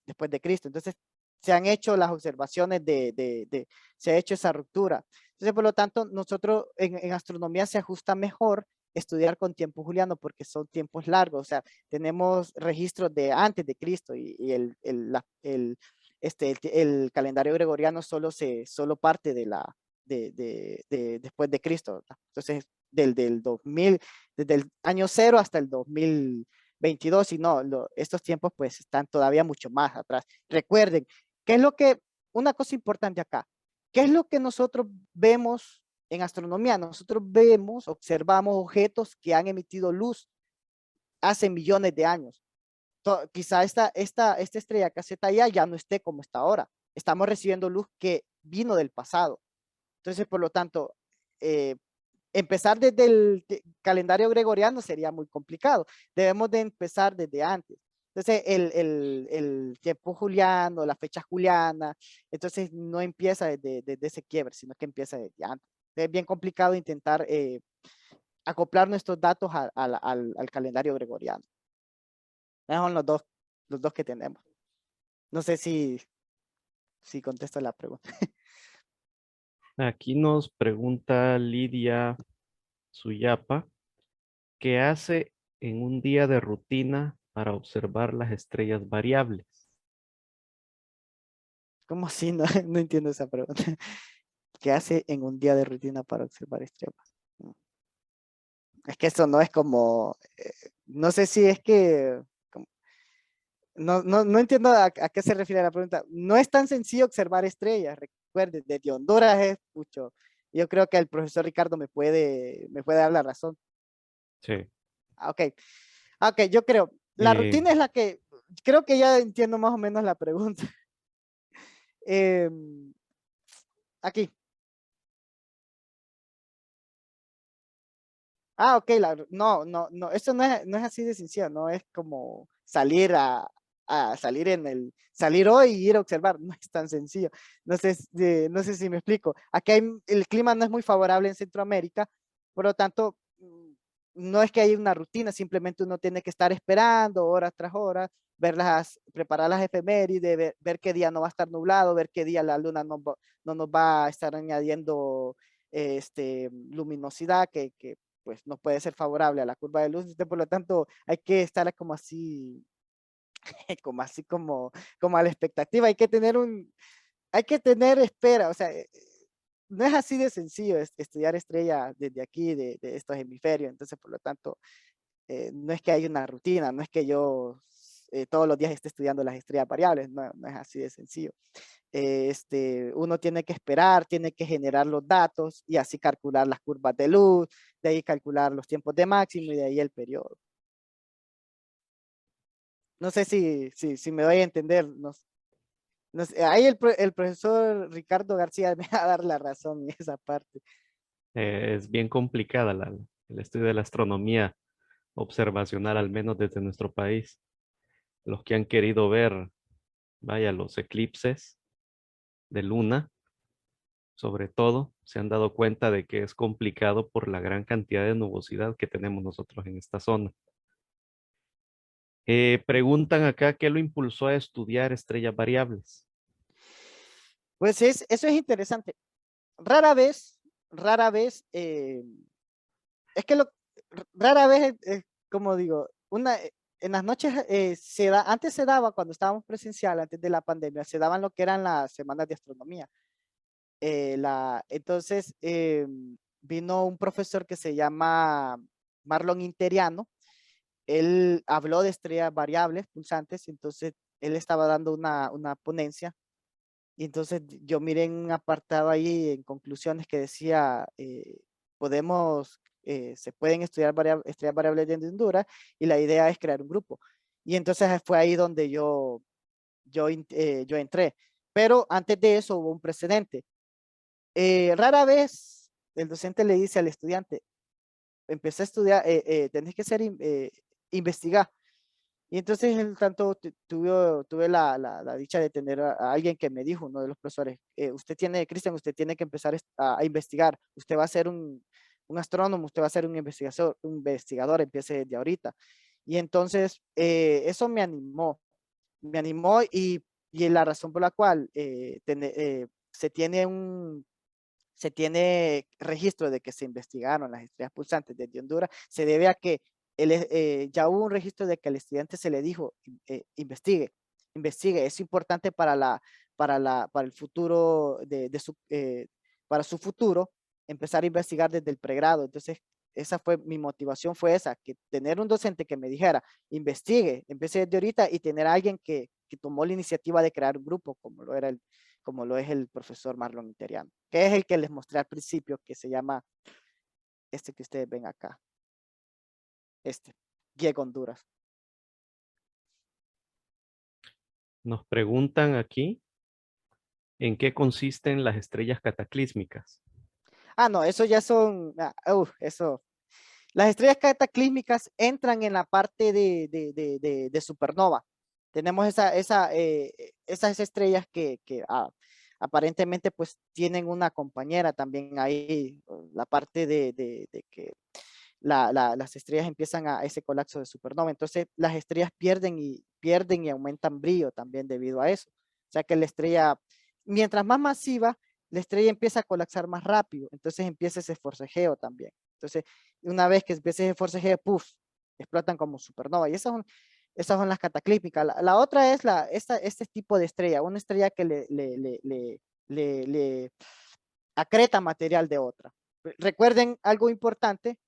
después de Cristo. Entonces, se han hecho las observaciones se ha hecho esa ruptura. Entonces, por lo tanto, nosotros en astronomía se ajusta mejor estudiar con tiempo juliano porque son tiempos largos. O sea, tenemos registros de antes de Cristo y el calendario gregoriano solo parte después de Cristo, ¿verdad? Entonces, del 2000, desde el año 0 hasta el 2022, y no, estos tiempos pues están todavía mucho más atrás. Recuerden, ¿qué es una cosa importante acá? ¿Qué es lo que nosotros vemos en astronomía? Nosotros observamos objetos que han emitido luz hace millones de años. Quizá esta estrella KZA ya no esté como está ahora. Estamos recibiendo luz que vino del pasado. Entonces, por lo tanto, empezar desde el calendario gregoriano sería muy complicado. Debemos de empezar desde antes. Entonces, el tiempo juliano, la fecha juliana, entonces no empieza desde ese quiebre, sino que empieza desde antes. Es bien complicado intentar acoplar nuestros datos al calendario gregoriano. Esos son los dos que tenemos. No sé si contesto la pregunta. Aquí nos pregunta Lidia Suyapa, ¿qué hace en un día de rutina para observar las estrellas variables? ¿Cómo así? No, no entiendo esa pregunta. ¿Qué hace en un día de rutina para observar estrellas? Es que eso no es como, no sé si es que, no entiendo a qué se refiere la pregunta. No es tan sencillo observar estrellas, recuerden, desde Honduras es mucho. Yo creo que el profesor Ricardo me puede dar la razón. Sí. Ok, ok, yo creo, la rutina es la que, creo que ya entiendo más o menos la pregunta. Aquí. Ok, no, esto no es así de sencillo, no es como salir salir hoy y ir a observar, no es tan sencillo. No sé si me explico. Aquí el clima no es muy favorable en Centroamérica, por lo tanto, no es que haya una rutina, simplemente uno tiene que estar esperando horas tras horas, preparar las efemérides, ver qué día no va a estar nublado, ver qué día la luna no nos va a estar añadiendo luminosidad que pues no puede ser favorable a la curva de luz. Entonces, por lo tanto, hay que estar como así, como a la expectativa. Hay que tener espera, o sea, no es así de sencillo estudiar estrellas desde aquí, de estos hemisferios. Entonces, por lo tanto, no es que haya una rutina, no es que yo todos los días esté estudiando las estrellas variables, no es así de sencillo. Uno tiene que esperar, tiene que generar los datos y así calcular las curvas de luz, de ahí calcular los tiempos de máximo y de ahí el periodo. No sé si me doy a entender. Ahí el profesor Ricardo García me va a dar la razón en esa parte. Es bien complicada el estudio de la astronomía observacional, al menos desde nuestro país. Los que han querido ver, vaya, los eclipses de luna, sobre todo, se han dado cuenta de que es complicado por la gran cantidad de nubosidad que tenemos nosotros en esta zona. Preguntan acá qué lo impulsó a estudiar estrellas variables. Pues eso es interesante. Rara vez, es que rara vez, como digo, en las noches antes se daba, cuando estábamos presencial, antes de la pandemia, se daban lo que eran las semanas de astronomía. Entonces, vino un profesor que se llama Marlon Interiano. Él habló de estrellas variables, pulsantes, entonces él estaba dando una ponencia. Y entonces yo miré en un apartado ahí en conclusiones que decía, se pueden estudiar estrellas variables de Honduras y la idea es crear un grupo. Y entonces fue ahí donde yo entré. Pero antes de eso hubo un precedente. Rara vez el docente le dice al estudiante, empecé a estudiar, tenés que investigar. Y entonces tuve la dicha de tener a alguien que me dijo, uno de los profesores, Cristian, usted tiene que empezar a investigar, usted va a ser un astrónomo, usted va a ser un investigador, empiece desde ahorita. Y entonces eso me animó y la razón por la cual se tiene registro de que se investigaron las estrellas pulsantes desde Honduras, se debe a que ya hubo un registro de que al estudiante se le dijo, investigue, es importante para el futuro para su futuro, empezar a investigar desde el pregrado. Entonces, esa fue mi motivación, fue esa, que tener un docente que me dijera, investigue, empiece desde ahorita y tener a alguien que tomó la iniciativa de crear un grupo, como lo es el profesor Marlon Interiano, que es el que les mostré al principio, que se llama este que ustedes ven acá, GIEC Honduras. Nos preguntan aquí en qué consisten las estrellas cataclísmicas. No, eso ya son, eso. Las estrellas cataclísmicas entran en la parte de supernova. Tenemos esas estrellas que aparentemente pues tienen una compañera también ahí, la parte de que las estrellas empiezan a ese colapso de supernova. Entonces las estrellas pierden y aumentan brillo también debido a eso. O sea que la estrella, mientras más masiva, la estrella empieza a colapsar más rápido. Entonces empieza ese forcejeo también. Entonces, una vez que empieza ese forcejeo, ¡puf!, explotan como supernova. Y esas son las cataclísmicas. La otra es este tipo de estrella, una estrella que le acreta material de otra. Recuerden algo importante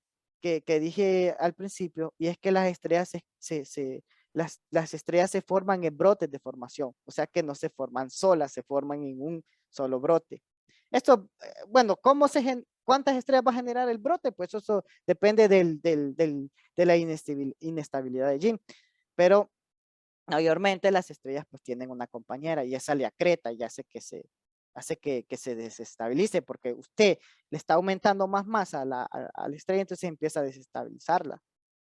que dije al principio, y es que las estrellas las estrellas se forman en brotes de formación, o sea que no se forman solas, se forman en un solo brote. Esto, bueno, ¿cuántas estrellas va a generar el brote? Pues eso depende de la inestabilidad de Jim, pero mayormente las estrellas pues tienen una compañera y esa le acreta y hace que se desestabilice porque usted le está aumentando más masa a la estrella, entonces empieza a desestabilizarla.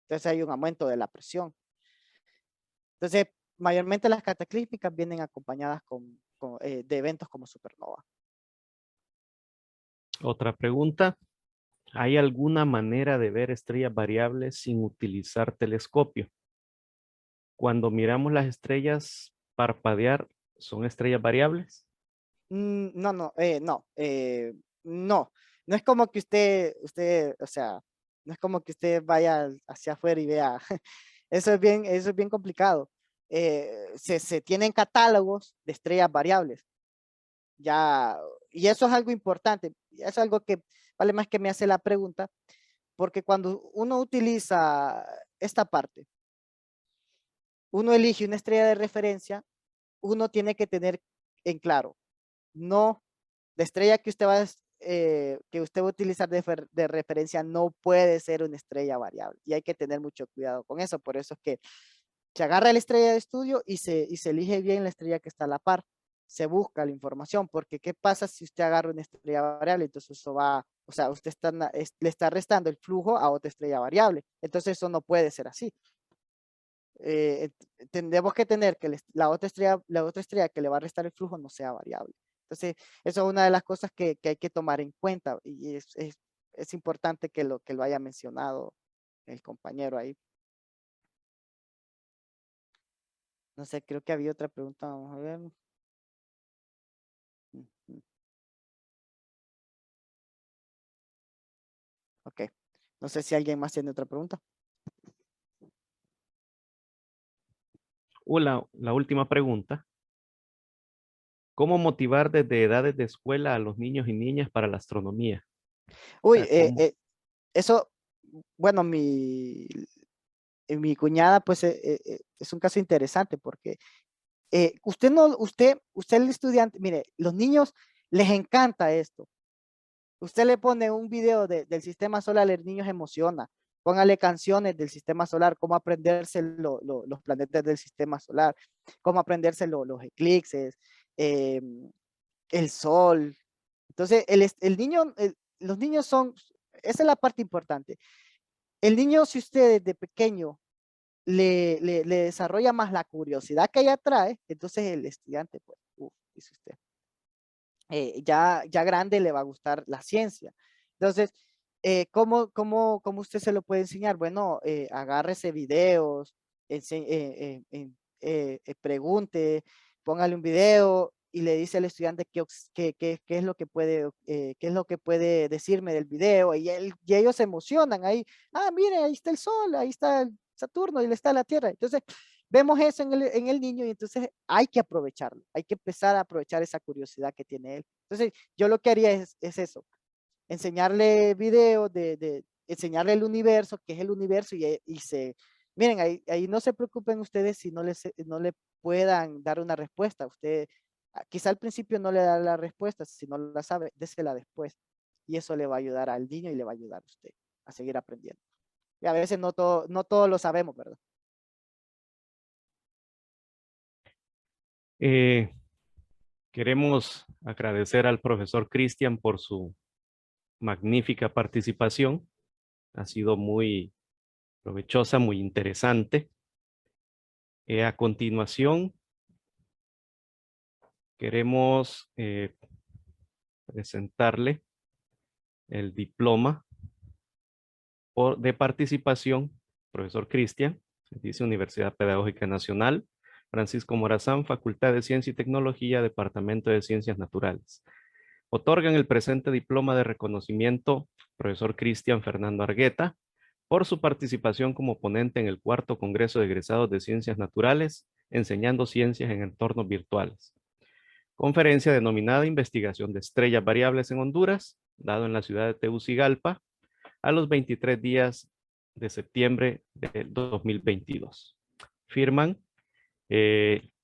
Entonces hay un aumento de la presión. Entonces, mayormente las cataclísmicas vienen acompañadas de eventos como supernova. Otra pregunta. ¿Hay alguna manera de ver estrellas variables sin utilizar telescopio? Cuando miramos las estrellas parpadear, ¿son estrellas variables? No. No es como que o sea, no es como que usted vaya hacia afuera y vea. Eso es bien complicado. Se tienen catálogos de estrellas variables. Ya, y eso es algo importante. Es algo que vale más que me hace la pregunta, porque cuando uno utiliza esta parte, uno elige una estrella de referencia, uno tiene que tener en claro, no, la estrella que usted va a utilizar de referencia no puede ser una estrella variable y hay que tener mucho cuidado con eso. Por eso es que Se agarra la estrella de estudio y se elige bien la estrella que está a la par. Se busca la información, porque ¿qué pasa si usted agarra una estrella variable? Entonces eso va, o sea, usted le está restando el flujo a otra estrella variable. Entonces eso no puede ser así. Tendremos que tener que la otra estrella que le va a restar el flujo no sea variable. Entonces, eso es una de las cosas que hay que tomar en cuenta y es importante que lo haya mencionado el compañero ahí. No sé, creo que había otra pregunta. Vamos a ver. Ujú. Ok. No sé si alguien más tiene otra pregunta. La última pregunta. ¿Cómo motivar desde edades de escuela a los niños y niñas para la astronomía? O Uy, sea, ¿cómo? eso, bueno, mi cuñada, pues, es un caso interesante porque usted el estudiante, mire, los niños les encanta esto. Usted le pone un video del sistema solar, el niño se emociona. Póngale canciones del sistema solar, cómo aprenderse los planetas del sistema solar, cómo aprenderse los eclipses, el sol. Entonces, el niño, los niños son, esa es la parte importante. El niño, si usted desde pequeño le desarrolla más la curiosidad que ella trae, entonces el estudiante, pues, dice usted, ya grande le va a gustar la ciencia. Entonces, ¿cómo usted se lo puede enseñar? Bueno, agárrese videos, pregunte, póngale un video y le dice al estudiante qué es lo que puede, qué es lo que puede decirme del video y ellos se emocionan ahí. Ah, mire, ahí está el sol, ahí está Saturno y le está la Tierra. Entonces, vemos eso en el niño y entonces hay que aprovecharlo, hay que empezar a aprovechar esa curiosidad que tiene él. Entonces, yo lo que haría es eso, enseñarle videos, enseñarle el universo, qué es el universo miren, ahí no se preocupen ustedes si no le puedan dar una respuesta. Usted, quizá al principio no le da la respuesta, si no la sabe, désela después. Y eso le va a ayudar al niño y le va a ayudar a usted a seguir aprendiendo. Y a veces no todo lo sabemos, ¿verdad? Queremos agradecer al profesor Cristian por su magnífica participación. Ha sido muy provechosa, muy interesante. A continuación, queremos presentarle el diploma de participación, profesor Cristian, dice Universidad Pedagógica Nacional, Francisco Morazán, Facultad de Ciencia y Tecnología, Departamento de Ciencias Naturales. Otorgan el presente diploma de reconocimiento profesor Cristian Fernando Argueta por su participación como ponente en el 4º Congreso de Egresados de Ciencias Naturales, enseñando ciencias en entornos virtuales. Conferencia denominada Investigación de Estrellas Variables en Honduras, dado en la ciudad de Tegucigalpa, a los 23 días de septiembre de 2022. Firman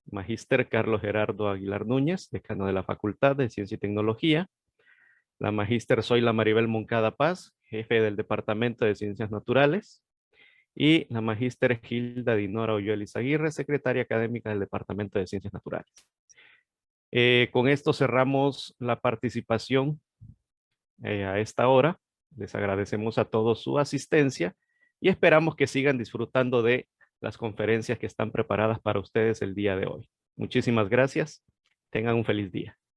Magíster Carlos Gerardo Aguilar Núñez, decano de la Facultad de Ciencia y Tecnología, la Magíster Zoila Maribel Moncada Paz, jefe del Departamento de Ciencias Naturales, y la Magíster Gilda Dinora Oyolis Aguirre, secretaria académica del Departamento de Ciencias Naturales. Con esto cerramos la participación a esta hora. Les agradecemos a todos su asistencia y esperamos que sigan disfrutando de las conferencias que están preparadas para ustedes el día de hoy. Muchísimas gracias. Tengan un feliz día.